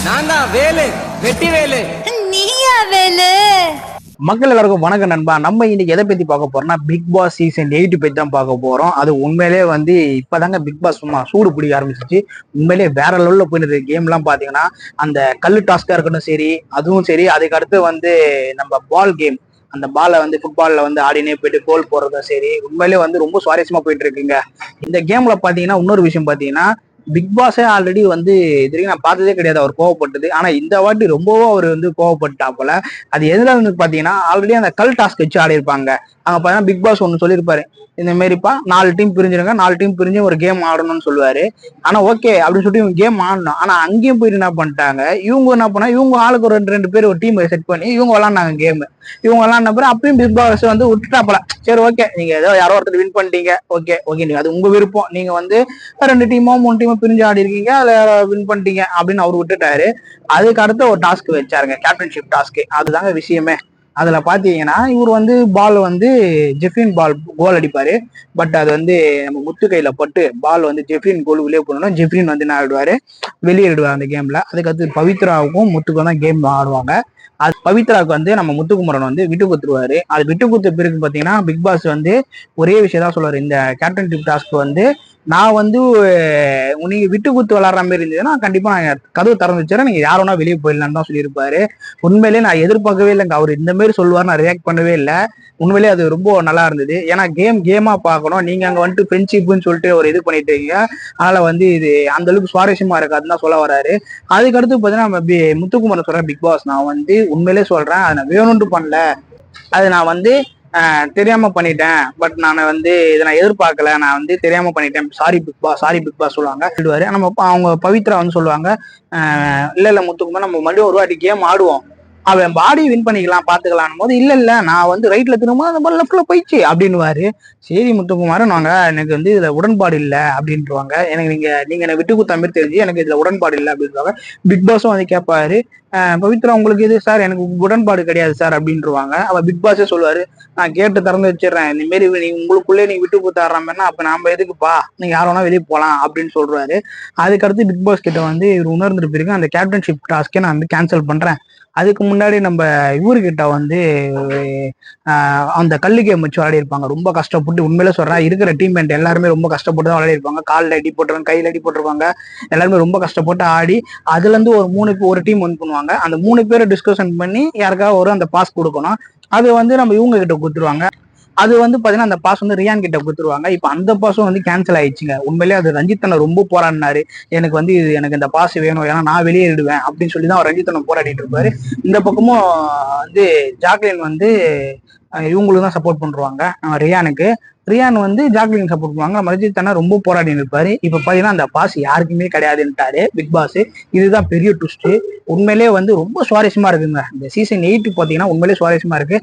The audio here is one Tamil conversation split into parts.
நான் தான் வேலு, வெட்டி வேலு. நீயா வேலு? மக்கள் எல்லாருக்கும் வணக்கம் நண்பா. நம்ம இன்னைக்கு எதை பத்தி பார்க்க போறோம்னா பிக் பாஸ் சீசன் 8 பத்தி தான் பார்க்க போறோம். அது உண்மையிலே வந்து இப்பதாங்க பிக் பாஸ் சும்மா சூடு பிடிக்க ஆரம்பிச்சிச்சு. உண்மையிலே வேற லெவல்ல போயிட்டு கேம் எல்லாம் பாத்தீங்கன்னா அந்த கல்லு டாஸ்கா இருக்கட்டும் சரி, அதுவும் சரி. அதுக்கு அடுத்து வந்து நம்ம பால் கேம், அந்த பாலை வந்து ஃபுட்பால்ல வந்து ஆடினே போயிட்டு கோல் போடுறதும் சரி, உண்மையிலே வந்து ரொம்ப சுவாரஸ்யமா போயிட்டு இருக்குங்க. இந்த கேம்ல பாத்தீங்கன்னா இன்னொரு விஷயம் பாத்தீங்கன்னா பிக் பாஸே ஆல்ரெடி வந்து இதுவரைக்கும் நான் பார்த்ததே கிடையாது அவர் கோவப்பட்டது. ஆனா இந்த வாட்டி ரொம்பவும் அவர் வந்து கோவப்பட்டாப்புல. அது எதுல இருந்து பாத்தீங்கன்னா ஆல்ரெடி அந்த கல் டாஸ்க் வச்சு ஆடி இருப்பாங்க. அங்க பாத்தீங்கன்னா பிக் பாஸ் ஒன்னு சொல்லியிருப்பாரு, இந்த மாதிரிப்பா 4 டீம் பிரிஞ்சிருங்க, 4 டீம் பிரிஞ்சு ஒரு கேம் ஆடணும்னு சொல்லுவாரு. ஆனா ஓகே அப்படின்னு சொல்லிட்டு இவங்க கேம் ஆடணும். ஆனா அங்கேயும் போயிட்டு என்ன பண்ணிட்டாங்க, இவங்க என்ன பண்ணா இவங்க ஆளுக்கு ஒரு 2 பேர் ஒரு டீம் செட் பண்ணி இவங்க விளாண்டாங்க கேம். இவங்க விளாண்ட பிறகு அப்பயும் பிக் பாஸ் வந்து விட்டுட்டாப்பல. சரி ஓகே, நீங்க ஏதோ யாரோ ஒருத்தர் வின் பண்ணிட்டீங்க, ஓகே ஓகே, நீங்க அது உங்க விருப்பம், நீங்க வந்து 2 டீமோ 3 டீமோ பிரிஞ்சு ஆடி இருக்கீங்க, அதுல வின் பண்ணிட்டீங்க அப்படின்னு அவர் விட்டுட்டாரு. அதுக்கு அடுத்து ஒரு டாஸ்க் வச்சாருங்க, கேப்டன்ஷிப் டாஸ்க். அதுதாங்க விஷயமே. அதுல பாத்தீங்கன்னா இவர் வந்து பால் வந்து ஜெஃப்ரின் பால் கோல் அடிப்பாரு. பட் அது வந்து நம்ம முத்து கையில பட்டு பால் வந்து ஜெஃப்ரின் கோல் வெளியே போடணும். ஜெஃப்ரின் வந்து என்ன ஆடுவாரு, வெளியேடுவார் அந்த கேம்ல. அதுக்கடுத்து பவித்ராவுக்கும் முத்துக்கும் தான் கேம் ஆடுவாங்க. அது பவித்ராவுக்கு வந்து நம்ம முத்துக்குமரன் வந்து விட்டு கொடுத்துருவாரு. அது விட்டு கொடுத்த பிறகு பாத்தீங்கன்னா பிக் பாஸ் வந்து ஒரே விஷயம் தான் சொல்லுவாரு, இந்த கேப்டன்ஷிப் டாஸ்க் வந்து நான் வந்து நீங்க விட்டு கொடுத்து விளாடுற மாதிரி இருந்ததுன்னா கண்டிப்பா நான் கதவு திறந்து வச்சுறேன், நீங்க யாரோனா வெளியே போயிடலான்னு தான் சொல்லியிருப்பாரு. உண்மையிலேயே நான் எதிர்பார்க்கவே இல்லைங்க அவர் இந்த மாதிரி சொல்லுவார், நான் ரியாக்ட் பண்ணவே இல்லை. உண்மையிலேயே அது ரொம்ப நல்லா இருந்தது. ஏன்னா கேமா பார்க்கணும், நீங்க அங்க வந்துட்டு ஃப்ரெண்ட்ஷிப்னு சொல்லிட்டு ஒரு இது பண்ணிட்டு இருக்கீங்க. அதனால வந்து இது அந்த அளவுக்கு சுவாரஸ்யமா இருக்காதுன்னு தான் சொல்ல வராரு. அதுக்கடுத்து பாத்தீங்கன்னா நம்ம முத்துக்குமரன் சொல்றேன், பிக் பாஸ் நான் வந்து உண்மையிலே சொல்றேன், அதை நான் வேணும்னு பண்ணல, அது நான் வந்து தெரியாம பண்ணிட்டேன். பட் நான் வந்து இதை நான் எதிர்பார்க்கல, நான் வந்து தெரியாம பண்ணிட்டேன், sorry big boss, sorry big boss சொல்லுவாங்க சொல்லுவாரு. நம்ம அவங்க பவித்ரா வந்து சொல்லுவாங்க, இல்ல முத்துக்குமார் நம்ம மறுபடியும் ஒரு வாட்டி கேம் ஆடுவோம், அவன் பாடி வின் பண்ணிக்கலாம் பாத்துக்கலாம் போது, இல்ல நான் வந்து ரைட்ல திரும்ப அந்த பால் லெஃப்ட்ல போயிடுச்சு அப்படின்னுவாரு. சரி முத்துக்குமார், நாங்க எனக்கு வந்து இதுல உடன்பாடு இல்லை அப்படின்ட்டுருவாங்க. எனக்கு நீங்க என்ன விட்டு கொடுத்த மாதிரி தெரிஞ்சு எனக்கு இதுல உடன்பாடு இல்லை அப்படின்றாங்க. பிக் பாஸும் வந்து கேட்பாரு, பவித்ரா உங்களுக்கு இது சார் எனக்கு உடன்பாடு கிடையாது சார் அப்படின்ட்டுருவாங்க. அவ பிக் பாஸே சொல்லுவாரு, நான் கேட்டு திறந்து வச்சிடறேன், இந்த மாரி நீங்க உங்களுக்குள்ளே நீங்க விட்டு கொடுத்தாடுறாங்கன்னா அப்ப நாம எதுக்குப்பா, நீங்க யாரோனா வெளியே போலாம் அப்படின்னு சொல்றாரு. அதுக்கடுத்து பிக் பாஸ் கிட்ட வந்து இவர் உணர்ந்துட்டு பிறகு அந்த கேப்டன்ஷிப் டாஸ்க்கே நான் வந்து கேன்சல் பண்றேன். அதுக்கு முன்னாடி நம்ம இவர்கிட்ட வந்து அந்த கல்லு கேம் வச்சு விளையாடி இருப்பாங்க. ரொம்ப கஷ்டப்பட்டு, உண்மையில சொல்றேன், இருக்கிற டீம்மேட் எல்லாருமே ரொம்ப கஷ்டப்பட்டு தான் விளையாடி இருப்பாங்க. காலில் அடி போட்டுருவாங்க, கையில் அடி போட்டிருப்பாங்க. எல்லாருமே ரொம்ப கஷ்டப்பட்டு ஆடி அதுல இருந்து ஒரு டீம் வின் பண்ணுவாங்க. அந்த 3 பேரை டிஸ்கஷன் பண்ணி யாருக்காவது ஒரு அந்த பாஸ் கொடுக்கணும். அது வந்து நம்ம இவங்க கிட்ட கொடுத்துருவாங்க. அது வந்து பாத்தீங்கன்னா அந்த பாஸ் வந்து ரியான் கிட்ட கொடுத்துருவாங்க. இப்ப அந்த பாஸும் வந்து கேன்சல் ஆயிடுச்சுங்க. உண்மையிலேயே அது ரஞ்சித்தனை ரொம்ப போராடினாரு, எனக்கு வந்து எனக்கு இந்த பாஸ் வேணும், ஏன்னா நான் வெளியேறிடுவேன் அப்படின்னு சொல்லி தான் அவர் ரஞ்சித்தனை போராடிட்டு இருப்பாரு. இந்த பக்கமும் வந்து ஜாக்லின் வந்து இவங்களுக்கு தான் சப்போர்ட் பண்றாங்க, ரியானுக்கு. ரியான் வந்து ஜாக்லின் சப்போர்ட் பண்ணுவாங்க. ரஞ்சித் அண்ணா ரொம்ப போராடி இருப்பாரு. இப்ப பாத்தீங்கன்னா அந்த பாஸ் யாருக்குமே கிடையாதுன்ட்டாரு பிக் பாஸ். இதுதான் பெரிய ட்விஸ்ட். உண்மையிலேயே வந்து ரொம்ப சுவாரஸ்யமா இருக்குங்க இந்த சீசன் 8. பாத்தீங்கன்னா உண்மையிலேயே சுவாரஸ்யமா இருக்கு.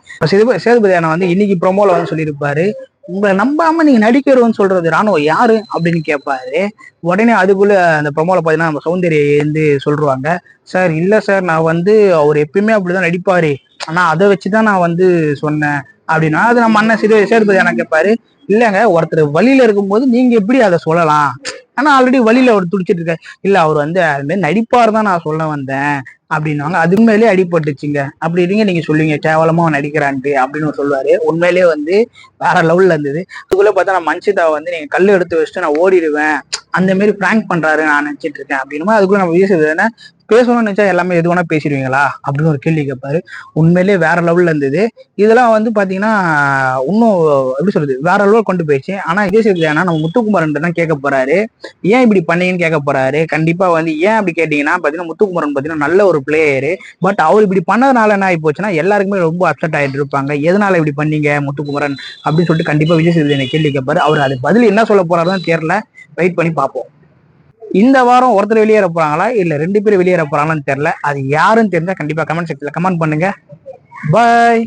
சேதுபதி அண்ணா வந்து இன்னைக்கு ப்ரோமோல வந்து சொல்லியிருப்பாரு, உங்களை நம்பாம நீங்க நடிக்கிறோம்னு சொல்றது ராணுவ யாரு அப்படின்னு கேட்பாரு. உடனே அதுக்குள்ள அந்த ப்ரோமோல பாத்தீங்கன்னா நம்ம சௌந்தர்யா வந்து சொல்றாங்க, சார் இல்ல சார், நான் வந்து அவர் எப்பயுமே அப்படிதான் நடிப்பாரு, ஆனா அதை வச்சுதான் நான் வந்து சொன்னேன் அப்படின்னா. அது நம்ம அண்ணன் சேதுபதி அண்ணா கேட்பாரு, இல்லங்க ஒருத்தர் வழியில இருக்கும்போது நீங்க எப்படி அதை சொல்லலாம், ஆனா ஆல்ரெடி வழியில அவர் துடிச்சிட்டு இருக்க, இல்ல அவர் வந்து அது மாதிரி நடிப்பார் தான் நான் சொல்ல வந்தேன் அப்படின்னாங்க. அது உண்மையிலேயே அடிபட்டுச்சுங்க. அப்படி இருங்க நீங்க சொல்லுவீங்க கேவலமா நடிக்கிறான்ட்டு அப்படின்னு சொல்லுவாரு. உண்மையிலேயே வந்து வேற லெவல்ல இருந்தது. அதுக்குள்ள பார்த்தா நான் மன்சிதா வந்து நீங்க கல் எடுத்து வச்சுட்டு நான் ஓடிடுவேன், அந்த மாதிரி பிராங்க் பண்றாரு நான் நினைச்சிட்டு இருக்கேன் அப்படின்னு. அதுக்குள்ள நம்ம பேசுறது என்ன, பேசணும்னு நினைச்சா எல்லாமே எது வேணா பேசிடுவீங்களா அப்படின்னு ஒரு கேள்வி கேட்பாரு. உண்மையிலேயே வேற லெவல்ல இருந்தது. இதெல்லாம் வந்து பாத்தீங்கன்னா இன்னும் எப்படி சொல்றது, வேற லெவல் கொண்டு போயிடுச்சு. ஆனா இதே சேர்த்து நம்ம முத்துக்குமாரன் தான் கேட்க போறாரு, ஏன் இப்படி பண்ணீங்கன்னு கேட்க போறாரு. கண்டிப்பா வந்து ஏன் அப்படி கேட்டீங்கன்னா பாத்தீங்கன்னா முத்துக்குமரன் பாத்தீங்கன்னா நல்ல ஒரு பிளேயரு. பட் அவர் இப்படி பண்ணதுனால என்ன ஆகி போச்சுன்னா எல்லாருக்குமே ரொம்ப அப்செட் ஆயிட்டு இருப்பாங்க, எதனால இப்படி பண்ணீங்க முத்துக்குமரன் அப்படின்னு சொல்லிட்டு கண்டிப்பா விஜய் சேதுபதி கேள்வி கேட்பாரு. அவர் அது பதில் என்ன சொல்ல போறாருன்னு தெரியல, வெயிட் பண்ணி பார்ப்போம். இந்த வாரம் ஒருத்தர் வெளியேற போறாங்களா இல்ல 2 பேர் வெளியேற போறாங்களான்னு தெரியல. அது யாருன்னு தெரிஞ்சா கண்டிப்பா கமெண்ட் செக்ஷன்ல கமெண்ட் பண்ணுங்க. பாய்.